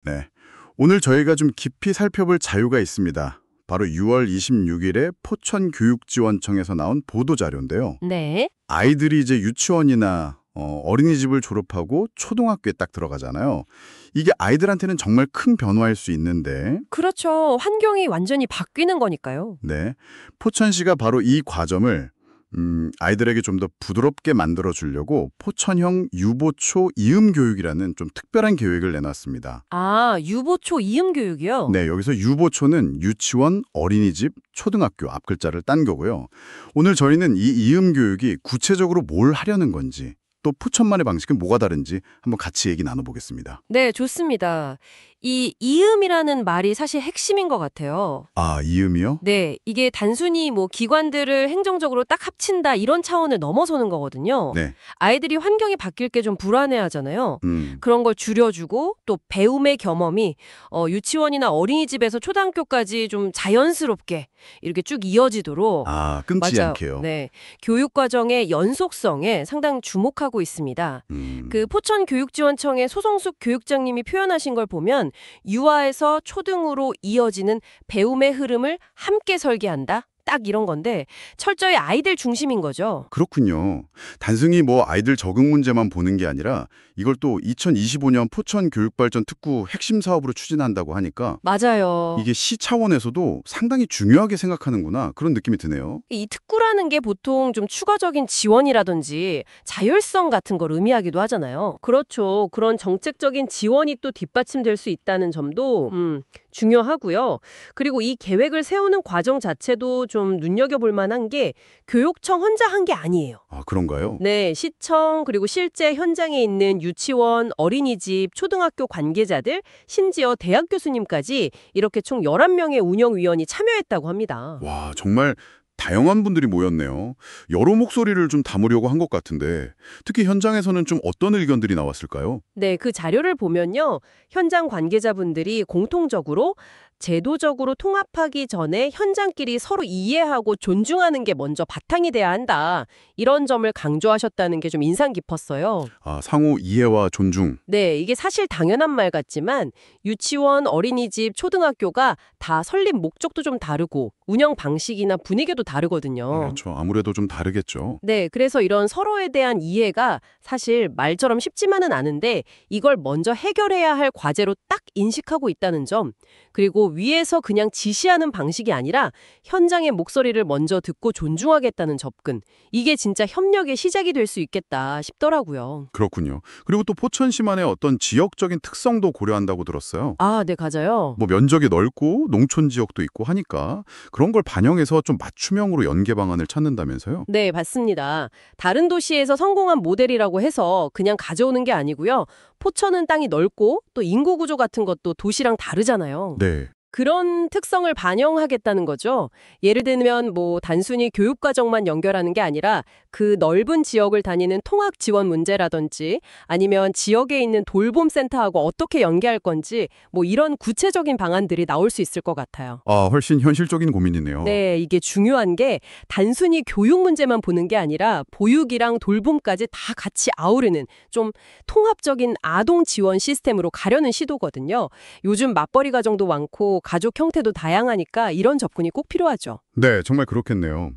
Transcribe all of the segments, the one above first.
네. 오늘 저희가 좀 깊이 살펴볼 자유가 있습니다. 바로 6월 26일에 포천교육지원청에서 나온 보도자료인데요. 네. 아이들이 이제 유치원이나 어린이집을 졸업하고 초등학교에 딱 들어가잖아요. 이게 아이들한테는 정말 큰 변화일 수 있는데, 그렇죠. 환경이 완전히 바뀌는 거니까요. 네. 포천시가 바로 이 과정을 아이들에게 좀 더 부드럽게 만들어 주려고 포천형 유보초 이음 교육이라는 좀 특별한 계획을 내놨습니다. 아, 유보초 이음 교육이요? 네, 여기서 유보초는 유치원, 어린이집, 초등학교 앞 글자를 딴 거고요. 오늘 저희는 이 이음 교육이 구체적으로 뭘 하려는 건지, 또 포천만의 방식은 뭐가 다른지 한번 같이 얘기 나눠보겠습니다. 네, 좋습니다. 이 이음이라는 말이 사실 핵심인 것 같아요. 아, 이음이요? 네, 이게 단순히 뭐 기관들을 행정적으로 딱 합친다 이런 차원을 넘어서는 거거든요. 네. 아이들이 환경이 바뀔 게 좀 불안해하잖아요. 음. 그런 걸 줄여주고 또 배움의 경험이 유치원이나 어린이집에서 초등학교까지 좀 자연스럽게 이렇게 쭉 이어지도록 아, 끊지 맞아요. 않게요. 네, 교육 과정의 연속성에 상당히 주목하고 있습니다. 그 포천교육지원청의 소성숙 교육장님이 표현하신 걸 보면 유아에서 초등으로 이어지는 배움의 흐름을 함께 설계한다. 딱 이런 건데 철저히 아이들 중심인 거죠. 그렇군요. 단순히 뭐 아이들 적응 문제만 보는 게 아니라 이걸 또 2025년 포천 교육발전 특구 핵심 사업으로 추진한다고 하니까 맞아요. 이게 시 차원에서도 상당히 중요하게 생각하는구나 그런 느낌이 드네요. 이 특구라는 게 보통 좀 추가적인 지원이라든지 자율성 같은 걸 의미하기도 하잖아요. 그렇죠. 그런 정책적인 지원이 또 뒷받침될 수 있다는 점도 중요하고요. 그리고 이 계획을 세우는 과정 자체도 좀 눈여겨볼 만한 게 교육청 혼자 한 게 아니에요. 아, 그런가요? 네, 시청 그리고 실제 현장에 있는 유치원, 어린이집, 초등학교 관계자들, 심지어 대학 교수님까지 이렇게 총 11명의 운영위원이 참여했다고 합니다. 와, 정말 다양한 분들이 모였네요. 여러 목소리를 좀 담으려고 한 것 같은데 특히 현장에서는 좀 어떤 의견들이 나왔을까요? 네, 그 자료를 보면요. 현장 관계자분들이 공통적으로 제도적으로 통합하기 전에 현장끼리 서로 이해하고 존중하는 게 먼저 바탕이 돼야 한다. 이런 점을 강조하셨다는 게 좀 인상 깊었어요. 아, 상호 이해와 존중. 네, 이게 사실 당연한 말 같지만 유치원, 어린이집, 초등학교가 다 설립 목적도 좀 다르고 운영 방식이나 분위기도 다르거든요. 그렇죠. 아무래도 좀 다르겠죠. 네, 그래서 이런 서로에 대한 이해가 사실 말처럼 쉽지만은 않은데 이걸 먼저 해결해야 할 과제로 딱 인식하고 있다는 점, 그리고 위에서 그냥 지시하는 방식이 아니라 현장의 목소리를 먼저 듣고 존중하겠다는 접근, 이게 진짜 협력의 시작이 될 수 있겠다 싶더라고요. 그렇군요. 그리고 또 포천시만의 어떤 지역적인 특성도 고려한다고 들었어요. 아, 네, 맞아요. 뭐 면적이 넓고 농촌 지역도 있고 하니까 그런 걸 반영해서 좀 맞춤형으로 연계 방안을 찾는다면서요? 네, 맞습니다. 다른 도시에서 성공한 모델이라고 해서 그냥 가져오는 게 아니고요. 포천은 땅이 넓고 또 인구 구조 같은 것도 도시랑 다르잖아요. 네. 그런 특성을 반영하겠다는 거죠. 예를 들면 뭐 단순히 교육 과정만 연결하는 게 아니라 그 넓은 지역을 다니는 통학 지원 문제라든지 아니면 지역에 있는 돌봄 센터하고 어떻게 연계할 건지 뭐 이런 구체적인 방안들이 나올 수 있을 것 같아요. 아, 훨씬 현실적인 고민이네요. 네, 이게 중요한 게 단순히 교육 문제만 보는 게 아니라 보육이랑 돌봄까지 다 같이 아우르는 좀 통합적인 아동 지원 시스템으로 가려는 시도거든요. 요즘 맞벌이 가정도 많고 가족 형태도 다양하니까 이런 접근이 꼭 필요하죠. 네, 정말 그렇겠네요.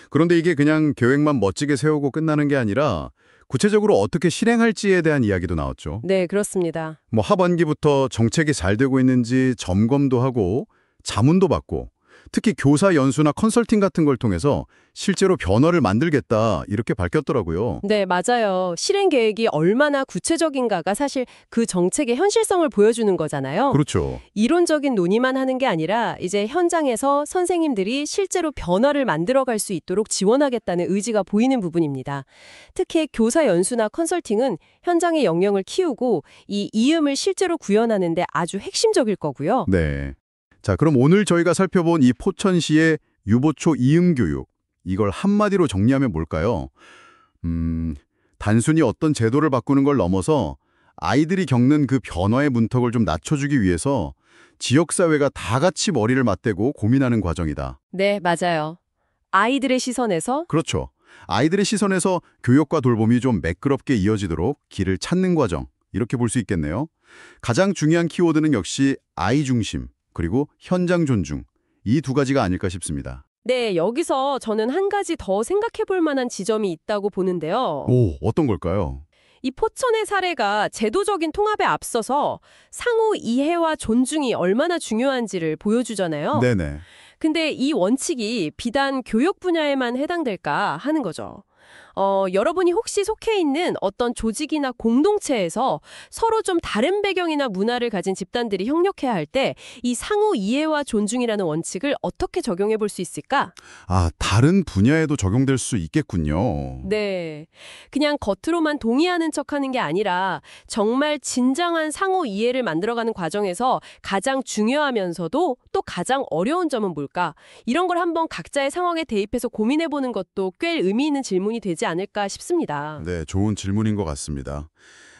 그런데 이게 그냥 계획만 멋지게 세우고 끝나는 게 아니라 구체적으로 어떻게 실행할지에 대한 이야기도 나왔죠. 네, 그렇습니다. 뭐 하반기부터 정책이 잘 되고 있는지 점검도 하고 자문도 받고 특히 교사 연수나 컨설팅 같은 걸 통해서 실제로 변화를 만들겠다 이렇게 밝혔더라고요. 네, 맞아요. 실행 계획이 얼마나 구체적인가가 사실 그 정책의 현실성을 보여주는 거잖아요. 그렇죠. 이론적인 논의만 하는 게 아니라 이제 현장에서 선생님들이 실제로 변화를 만들어갈 수 있도록 지원하겠다는 의지가 보이는 부분입니다. 특히 교사 연수나 컨설팅은 현장의 역량을 키우고 이 이음을 실제로 구현하는 데 아주 핵심적일 거고요. 네. 자, 그럼 오늘 저희가 살펴본 이 포천시의 유보초 이음 교육, 이걸 한마디로 정리하면 뭘까요? 단순히 어떤 제도를 바꾸는 걸 넘어서 아이들이 겪는 그 변화의 문턱을 좀 낮춰주기 위해서 지역사회가 다 같이 머리를 맞대고 고민하는 과정이다. 네, 맞아요. 아이들의 시선에서 그렇죠. 아이들의 시선에서 교육과 돌봄이 좀 매끄럽게 이어지도록 길을 찾는 과정. 이렇게 볼 수 있겠네요. 가장 중요한 키워드는 역시 아이 중심, 그리고 현장 존중. 이 두 가지가 아닐까 싶습니다. 네, 여기서 저는 한 가지 더 생각해 볼 만한 지점이 있다고 보는데요. 오, 어떤 걸까요? 이 포천의 사례가 제도적인 통합에 앞서서 상호 이해와 존중이 얼마나 중요한지를 보여주잖아요. 네네. 근데 이 원칙이 비단 교육 분야에만 해당될까 하는 거죠. 여러분이 혹시 속해 있는 어떤 조직이나 공동체에서 서로 좀 다른 배경이나 문화를 가진 집단들이 협력해야 할 때 이 상호 이해와 존중이라는 원칙을 어떻게 적용해 볼 수 있을까? 아, 다른 분야에도 적용될 수 있겠군요. 네. 그냥 겉으로만 동의하는 척하는 게 아니라 정말 진정한 상호 이해를 만들어가는 과정에서 가장 중요하면서도 또 가장 어려운 점은 뭘까? 이런 걸 한번 각자의 상황에 대입해서 고민해보는 것도 꽤 의미 있는 질문이 되지 않을까 싶습니다. 네, 좋은 질문인 것 같습니다.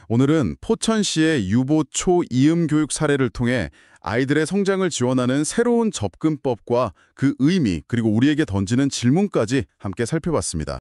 오늘은 포천시의 유보 초이음 교육 사례를 통해 아이들의 성장을 지원하는 새로운 접근법과 그 의미, 그리고 우리에게 던지는 질문까지 함께 살펴봤습니다.